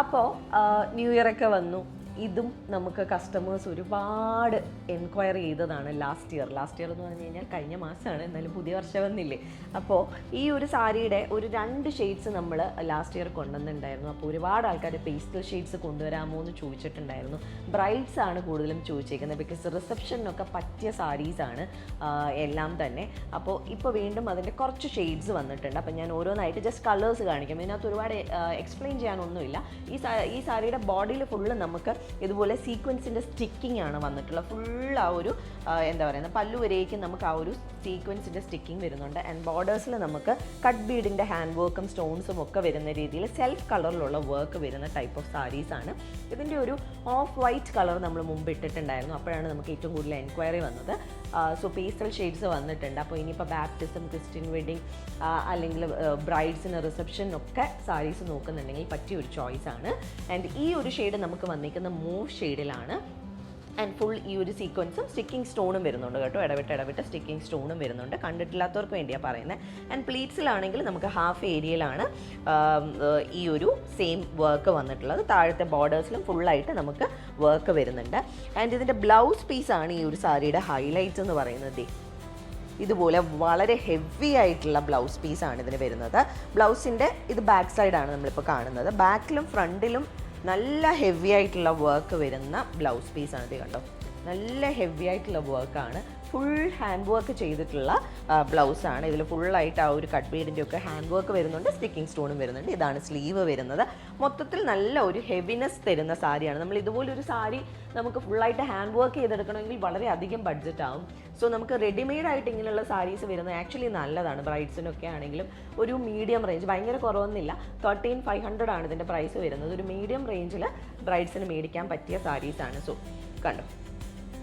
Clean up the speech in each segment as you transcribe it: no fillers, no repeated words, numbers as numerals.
അപ്പോൾ new year ഒക്കെ വന്നു. ഇതും നമുക്ക് കസ്റ്റമേഴ്സ് ഒരുപാട് എൻക്വയറി ചെയ്തതാണ് ലാസ്റ്റ് ഇയർ എന്ന് പറഞ്ഞു കഴിഞ്ഞാൽ കഴിഞ്ഞ മാസമാണ്, എന്നാലും പുതിയ വർഷം വന്നില്ലേ. അപ്പോൾ ഈ ഒരു സാരിയുടെ ഒരു 2 ഷെയ്ഡ്സ് നമ്മൾ ലാസ്റ്റ് ഇയർ കൊണ്ടുവന്നിട്ടുണ്ടായിരുന്നു. അപ്പോൾ ഒരുപാട് ആൾക്കാർ പേസ്റ്റൽ ഷെയ്ഡ്സ് കൊണ്ടുവരാമോ എന്ന് ചോദിച്ചിട്ടുണ്ടായിരുന്നു. ബ്രൈഡ്സ് ആണ് കൂടുതലും ചോദിച്ചേക്കുന്നത്, ബിക്കോസ് റിസപ്ഷനൊക്കെ പറ്റിയ സാരീസാണ് എല്ലാം തന്നെ. അപ്പോൾ ഇപ്പോൾ വീണ്ടും അതിൻ്റെ കുറച്ച് ഷെയ്ഡ്സ് വന്നിട്ടുണ്ട്. അപ്പോൾ ഞാൻ ഓരോന്നായിട്ട് ജസ്റ്റ് കളേഴ്സ് കാണിക്കാം. ഇതിനകത്ത് ഒരുപാട് എക്സ്പ്ലെയിൻ ചെയ്യാനൊന്നുമില്ല. ഈ സാരിയുടെ ബോഡിയിൽ ഫുള്ള് നമുക്ക് ഇതുപോലെ സീക്വൻസിൻ്റെ സ്റ്റിക്കിംഗ് ആണ് വന്നിട്ടുള്ളത്. ഫുൾ ആ ഒരു എന്താ പറയുന്നത് പല്ലു വരേക്കും നമുക്ക് ആ ഒരു സീക്വൻസിൻ്റെ സ്റ്റിക്കിംഗ് വരുന്നുണ്ട്. ആൻഡ് ബോർഡേഴ്സിൽ നമുക്ക് കട്ട് ബീഡിൻ്റെ ഹാൻഡ് വർക്കും സ്റ്റോൺസും ഒക്കെ വരുന്ന രീതിയിൽ സെൽഫ് കളറിലുള്ള വർക്ക് വരുന്ന ടൈപ്പ് ഓഫ് സാരീസാണ്. ഇതിൻ്റെ ഒരു ഓഫ് വൈറ്റ് കളർ നമ്മൾ മുമ്പ് ഇട്ടിട്ടുണ്ടായിരുന്നു, അപ്പോഴാണ് നമുക്ക് ഏറ്റവും കൂടുതൽ എൻക്വയറി വന്നത്. സോ പേസ്റ്റൽ ഷെയ്ഡ്സ് വന്നിട്ടുണ്ട്. അപ്പോൾ ഇനിയിപ്പോൾ ബാപ്റ്റിസം, ക്രിസ്ത്യൻ വെഡിങ് അല്ലെങ്കിൽ ബ്രൈഡ്സിന് റിസപ്ഷനൊക്കെ സാരീസ് നോക്കുന്നുണ്ടെങ്കിൽ പറ്റിയ ഒരു ചോയ്സാണ്. ആൻഡ് ഈ ഒരു ഷെയ്ഡ് നമുക്ക് വന്നിരിക്കുന്ന മൂവ് ഷെയ്ഡിലാണ്. ആൻഡ് ഫുൾ ഈ ഒരു സീക്വൻസും സ്റ്റിക്കിംഗ് സ്റ്റോണും വരുന്നുണ്ട് കേട്ടോ, ഇടവിട്ട് സ്റ്റിക്കിംഗ് സ്റ്റോണും വരുന്നുണ്ട്. കണ്ടിട്ടില്ലാത്തവർക്ക് വേണ്ടിയാണ് പറയുന്നത്. ആൻഡ് പ്ലീറ്റ്സിലാണെങ്കിൽ നമുക്ക് ഹാഫ് ഏരിയയിലാണ് ഈ ഒരു സെയിം വർക്ക് വന്നിട്ടുള്ളത്. താഴത്തെ ബോർഡേഴ്സിലും ഫുള്ളായിട്ട് നമുക്ക് വർക്ക് വരുന്നുണ്ട്. ആൻഡ് ഇതിൻ്റെ ബ്ലൗസ് പീസാണ് ഈ ഒരു സാരിയുടെ ഹൈലൈറ്റ് എന്ന് പറയുന്നത്. ഇതുപോലെ വളരെ ഹെവി ആയിട്ടുള്ള ബ്ലൗസ് പീസാണ് ഇതിന് വരുന്നത്. ബ്ലൗസിൻ്റെ ഇത് ബാക്ക് സൈഡാണ് നമ്മളിപ്പോൾ കാണുന്നത്. ബാക്കിലും ഫ്രണ്ടിലും നല്ല ഹെവി ആയിട്ടുള്ള വർക്ക് വരുന്ന ബ്ലൗസ് പീസാണ്. ഇത് കണ്ടോ, നല്ല ഹെവി ആയിട്ടുള്ള വർക്കാണ്. ഫുൾ ഹാൻഡ് വർക്ക് ചെയ്തിട്ടുള്ള ബ്ലൗസാണ്. ഇതിൽ ഫുള്ളായിട്ട് ആ ഒരു കട്ട് ബീഡിൻ്റെ ഒക്കെ ഹാൻഡ് വർക്ക് വരുന്നുണ്ട്, സ്റ്റിക്കിംഗ് സ്റ്റോണും വരുന്നുണ്ട്. ഇതാണ് സ്ലീവ് വരുന്നത്. മൊത്തത്തിൽ നല്ല ഒരു ഹെവിനെസ് തരുന്ന സാരിയാണ്. നമ്മൾ ഇതുപോലൊരു സാരി നമുക്ക് ഫുള്ളായിട്ട് ഹാൻഡ് വർക്ക് ചെയ്തെടുക്കണമെങ്കിൽ വളരെ അധികം ബഡ്ജറ്റ് ആവും. സോ നമുക്ക് റെഡിമെയ്ഡ് ആയിട്ട് ഇങ്ങനെയുള്ള സാരീസ് വരുന്നത് ആക്ച്വലി നല്ലതാണ്. ബ്രൈഡ്സിനൊക്കെ ആണെങ്കിലും ഒരു മീഡിയം റേഞ്ച്, ഭയങ്കര കുറവൊന്നുമില്ല, 13,500 ആണ് ഇതിൻ്റെ പ്രൈസ് വരുന്നത്. ഒരു മീഡിയം റേഞ്ചിൽ ബ്രൈഡ്സിന് മേടിക്കാൻ പറ്റിയ സാരീസാണ്. സോ കണ്ടോ,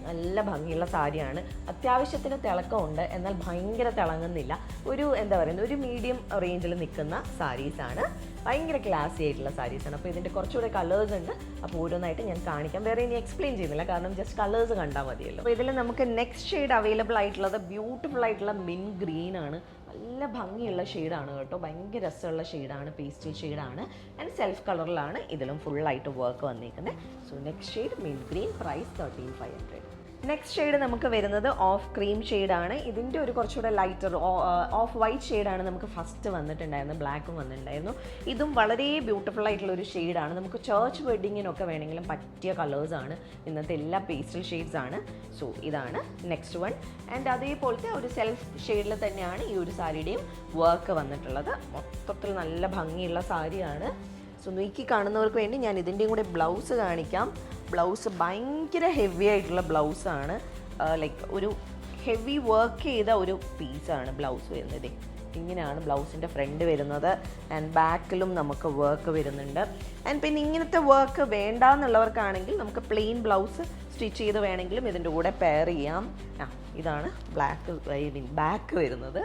നല്ല ഭംഗിയുള്ള സാരിയാണ്. അത്യാവശ്യത്തിന് തിളക്കമുണ്ട്, എന്നാൽ ഭയങ്കര തിളങ്ങുന്നില്ല. ഒരു എന്താ പറയുന്നത് ഒരു മീഡിയം റേഞ്ചിൽ നിൽക്കുന്ന സാരീസാണ്. ഭയങ്കര ക്ലാസി ആയിട്ടുള്ള സാരീസാണ്. അപ്പോൾ ഇതിൻ്റെ കുറച്ചുകൂടെ കളേഴ്സ് ഉണ്ട്. അപ്പോൾ ഓരോന്നായിട്ട് ഞാൻ കാണിക്കാം. വേറെ ഇനി എക്സ്പ്ലെയിൻ ചെയ്യുന്നില്ല, കാരണം ജസ്റ്റ് കളേഴ്സ് കണ്ടാൽ മതിയല്ലോ. അപ്പോൾ ഇതിൽ നമുക്ക് നെക്സ്റ്റ് ഷെയ്ഡ് അവൈലബിൾ ആയിട്ടുള്ളത് ബ്യൂട്ടിഫുൾ ആയിട്ടുള്ള മിൻ ഗ്രീൻ ആണ്. നല്ല ഭംഗിയുള്ള ഷെയ്ഡാണ് കേട്ടോ, ഭയങ്കര രസമുള്ള ഷെയ്ഡാണ്, പേസ്റ്റൽ ഷെയ്ഡാണ്. ആൻഡ് സെൽഫ് കളറിലാണ് ഇതിലും ഫുള്ളായിട്ട് വർക്ക് വന്നിരിക്കുന്നത്. സോ നെക്സ്റ്റ് ഷെയ്ഡ് മിൻ ഗ്രീൻ, പ്രൈസ് 13,500. നെക്സ്റ്റ് ഷെയ്ഡ് നമുക്ക് വരുന്നത് ഓഫ് ക്രീം ഷെയ്ഡാണ്. ഇതിൻ്റെ ഒരു കുറച്ചുകൂടെ ലൈറ്റർ ഓഫ് വൈറ്റ് ഷെയ്ഡാണ് നമുക്ക് ഫസ്റ്റ് വന്നിട്ടുണ്ടായിരുന്നു, ബ്ലാക്കും വന്നിട്ടുണ്ടായിരുന്നു. ഇതും വളരെ ബ്യൂട്ടിഫുൾ ആയിട്ടുള്ള ഒരു ഷെയ്ഡാണ്. നമുക്ക് ചർച്ച് വെഡ്ഡിങ്ങിനൊക്കെ വേണമെങ്കിലും പറ്റിയ കളേഴ്സാണ്. ഇന്നത്തെ എല്ലാ പേസ്റ്റൽ ഷെയ്ഡ്സ് ആണ്. സോ ഇതാണ് നെക്സ്റ്റ് വൺ. ആൻഡ് അതേപോലത്തെ ഒരു സെൽഫ് ഷെയ്ഡിൽ തന്നെയാണ് ഈ ഒരു സാരിയുടെയും വർക്ക് വന്നിട്ടുള്ളത്. മൊത്തത്തിൽ നല്ല ഭംഗിയുള്ള സാരിയാണ്. സോ നോക്കി കാണുന്നവർക്ക് വേണ്ടി ഞാൻ ഇതിൻ്റെയും കൂടെ ബ്ലൗസ് കാണിക്കാം. ബ്ലൗസ് ഭയങ്കര ഹെവി ആയിട്ടുള്ള ബ്ലൗസാണ്. ലൈക്ക് ഒരു ഹെവി വർക്ക് ചെയ്ത ഒരു പീസാണ് ബ്ലൗസ് വരുന്നത്. ഇങ്ങനെയാണ് ബ്ലൗസിൻ്റെ ഫ്രണ്ട് വരുന്നത്. ആൻഡ് ബാക്കിലും നമുക്ക് വർക്ക് വരുന്നുണ്ട്. ആൻഡ് പിന്നെ ഇങ്ങനത്തെ വർക്ക് വേണ്ട എന്നുള്ളവർക്കാണെങ്കിൽ നമുക്ക് പ്ലെയിൻ ബ്ലൗസ് സ്റ്റിച്ച് ചെയ്ത് വേണമെങ്കിലും ഇതിൻ്റെ കൂടെ പെയർ ചെയ്യാം. ഇതാണ് ബാക്ക് വരുന്നത്.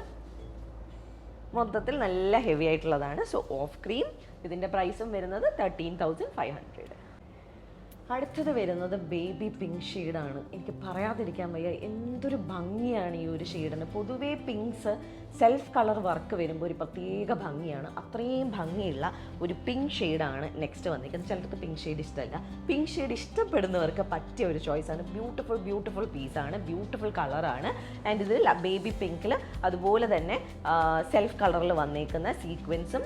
മൊത്തത്തിൽ നല്ല ഹെവി ആയിട്ടുള്ളതാണ്. സോ ഓഫ് ക്രീം, ഇതിൻ്റെ പ്രൈസും വരുന്നത് 13,500. അടുത്തത് വരുന്നത് ബേബി പിങ്ക് ഷെയ്ഡാണ്. എനിക്ക് പറയാതിരിക്കാൻ വയ്യ, എന്തൊരു ഭംഗിയാണ് ഈ ഒരു ഷെയ്ഡിന്. പൊതുവേ പിങ്ക്സ് സെൽഫ് കളർ വർക്ക് വരുമ്പോൾ ഒരു പ്രത്യേക ഭംഗിയാണ്. അത്രയും ഭംഗിയുള്ള ഒരു പിങ്ക് ഷെയ്ഡാണ് നെക്സ്റ്റ് വന്നിരിക്കുന്നത്. ചിലർക്ക് പിങ്ക് ഷെയ്ഡ് ഇഷ്ടമല്ല. പിങ്ക് ഷെയ്ഡ് ഇഷ്ടപ്പെടുന്നവർക്ക് പറ്റിയ ഒരു ചോയ്സാണ്. ബ്യൂട്ടിഫുൾ പീസാണ്, ബ്യൂട്ടിഫുൾ കളറാണ്. ആൻഡ് ഇത് ബേബി പിങ്കിൽ അതുപോലെ തന്നെ സെൽഫ് കളറിൽ വന്നേക്കുന്ന സീക്വൻസും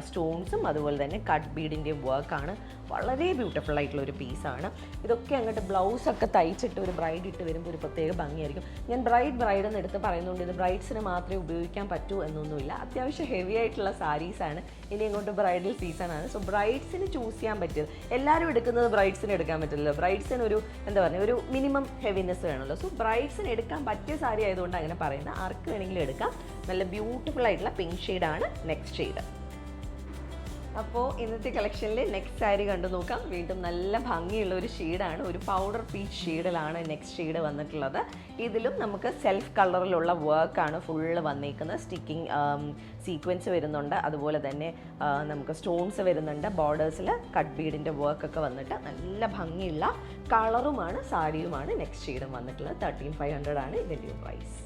സ്റ്റോൺസും അതുപോലെ തന്നെ കട്ട് ബീഡിൻ്റെ വർക്കാണ്. വളരെ ബ്യൂട്ടിഫുൾ ആയിട്ടുള്ള ഒരു പീസാണ്. ഇതൊക്കെ അങ്ങോട്ട് ബ്ലൗസൊക്കെ തയ്ച്ചിട്ട് ഒരു ബ്രൈഡ് ഇട്ട് വരുമ്പോൾ ഒരു പ്രത്യേക ഭംഗിയായിരിക്കും. ഞാൻ ബ്രൈഡ് എന്ന് എടുത്ത് പറയുന്നുണ്ട്, ഇത് ബ്രൈഡ്സിന് മാത്രമേ ഉപയോഗിക്കാൻ പറ്റൂ എന്നൊന്നുമില്ല. അത്യാവശ്യം ഹെവി ആയിട്ടുള്ള സാരീസാണ്. ഇനി അങ്ങോട്ട് ബ്രൈഡൽ സീസണാണ്. സോ ബ്രൈഡ്സിന് ചൂസ് ചെയ്യാൻ പറ്റിയത്, എല്ലാവരും എടുക്കുന്നത് ബ്രൈഡ്സിന് എടുക്കാൻ പറ്റില്ലല്ലോ. ബ്രൈഡ്സിന് ഒരു എന്താ പറയുക ഒരു മിനിമം ഹെവിനെസ് വേണമല്ലോ. സോ ബ്രൈഡ്സിന് എടുക്കാൻ പറ്റിയ സാരി ആയതുകൊണ്ട് അങ്ങനെ പറയുന്നത്. ആർക്ക് വേണമെങ്കിലും എടുക്കാം. നല്ല ബ്യൂട്ടിഫുൾ ആയിട്ടുള്ള പിങ്ക് ഷെയ്ഡാണ് നെക്സ്റ്റ് ഷെയ്ഡ്. അപ്പോൾ ഇന്നത്തെ കളക്ഷനിൽ നെക്സ്റ്റ് സാരി കണ്ടു നോക്കാം. വീണ്ടും നല്ല ഭംഗിയുള്ള ഒരു ഷെയ്ഡാണ്. ഒരു പൗഡർ പീച്ച് ഷെയ്ഡിലാണ് നെക്സ്റ്റ് ഷെയ്ഡ് വന്നിട്ടുള്ളത്. ഇതിലും നമുക്ക് സെൽഫ് കളറിലുള്ള വർക്കാണ് ഫുള്ള് വന്നിരിക്കുന്നത്. സ്റ്റിക്കിംഗ് സീക്വൻസ് വരുന്നുണ്ട്, അതുപോലെ തന്നെ നമുക്ക് സ്റ്റോൺസ് വരുന്നുണ്ട്. ബോർഡേഴ്സിൽ കട്ട് ബീഡിൻ്റെ വർക്കൊക്കെ വന്നിട്ട് നല്ല ഭംഗിയുള്ള കളറുമാണ് സാരിയുമാണ് നെക്സ്റ്റ് ഷെയ്ഡും വന്നിട്ടുള്ളത്. 13,500 ആണ് ഇതിൻ്റെ പ്രൈസ്.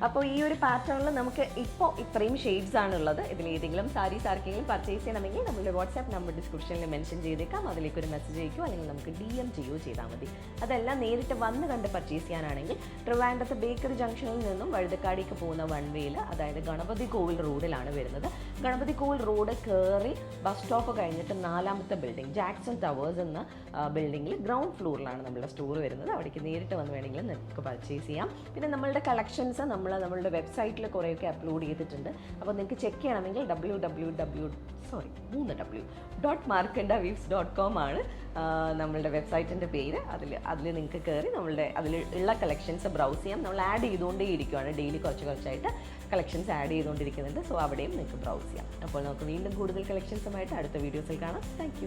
അപ്പോൾ ഈ ഒരു പാറ്റേണിൽ നമുക്ക് ഇപ്പോൾ ഇത്രയും ഷെയ്ഡ്സ് ആണുള്ളത്. ഇതിലേതെങ്കിലും സാരീസ് ആർക്കെങ്കിലും പർച്ചേസ് ചെയ്യണമെങ്കിൽ നമ്മുടെ വാട്സാപ്പ് നമ്പർ ഡിസ്ക്രിപ്ഷനിൽ മെൻഷൻ ചെയ്തേക്കാം. അതിലേക്ക് ഒരു മെസ്സേജ് അയക്കുകയോ അല്ലെങ്കിൽ നമുക്ക് DM ചെയ്യുകയോ ചെയ്താൽ മതി. അതെല്ലാം നേരിട്ട് വന്ന് കണ്ട് പർച്ചേസ് ചെയ്യാനാണെങ്കിൽ ട്രിവാൻഡ്രത്ത് ബേക്കറി ജംഗ്ഷനിൽ നിന്നും വഴുതക്കാടേക്ക് പോകുന്ന വൺ വേയിൽ, അതായത് ഗണപതി കോവിൽ റോഡിലാണ് വരുന്നത്. ഗണപതി കോവിൽ റോഡ് കയറി ബസ് സ്റ്റോപ്പ് കഴിഞ്ഞിട്ട് 4ാമത്തെ ബിൽഡിംഗ് ജാക്സൺ ടവേഴ്സ് എന്ന ബിൽഡിങ്ങിൽ ഗ്രൗണ്ട് ഫ്ലോറിലാണ് നമ്മുടെ സ്റ്റോർ വരുന്നത്. അവിടേക്ക് നേരിട്ട് വന്ന് വേണമെങ്കിൽ നിങ്ങൾക്ക് പർച്ചേസ് ചെയ്യാം. പിന്നെ നമ്മളുടെ കളക്ഷൻസ് നമ്മളുടെ വെബ്സൈറ്റിൽ കുറേയൊക്കെ അപ്ലോഡ് ചെയ്തിട്ടുണ്ട്. അപ്പോൾ നിങ്ങൾക്ക് ചെക്ക് ചെയ്യണമെങ്കിൽ www.markandaweaves.com ആണ് നമ്മളുടെ വെബ്സൈറ്റിൻ്റെ പേര്. അതിൽ നിങ്ങൾക്ക് കയറി അതിൽ ഉള്ള കളക്ഷൻസ് ബ്രൗസ് ചെയ്യാം. നമ്മൾ ആഡ് ചെയ്തുകൊണ്ടേ ഇരിക്കുകയാണ്, ഡെയിലി കുറച്ചായിട്ട് കളക്ഷൻസ് ആഡ് ചെയ്തുകൊണ്ടിരിക്കുന്നുണ്ട്. സോ അവിടെയും നിങ്ങൾക്ക് ബ്രൗസ് ചെയ്യാം. അപ്പോൾ നമുക്ക് വീണ്ടും കൂടുതൽ കളക്ഷൻസുമായിട്ട് അടുത്ത വീഡിയോസിൽ കാണാം. താങ്ക്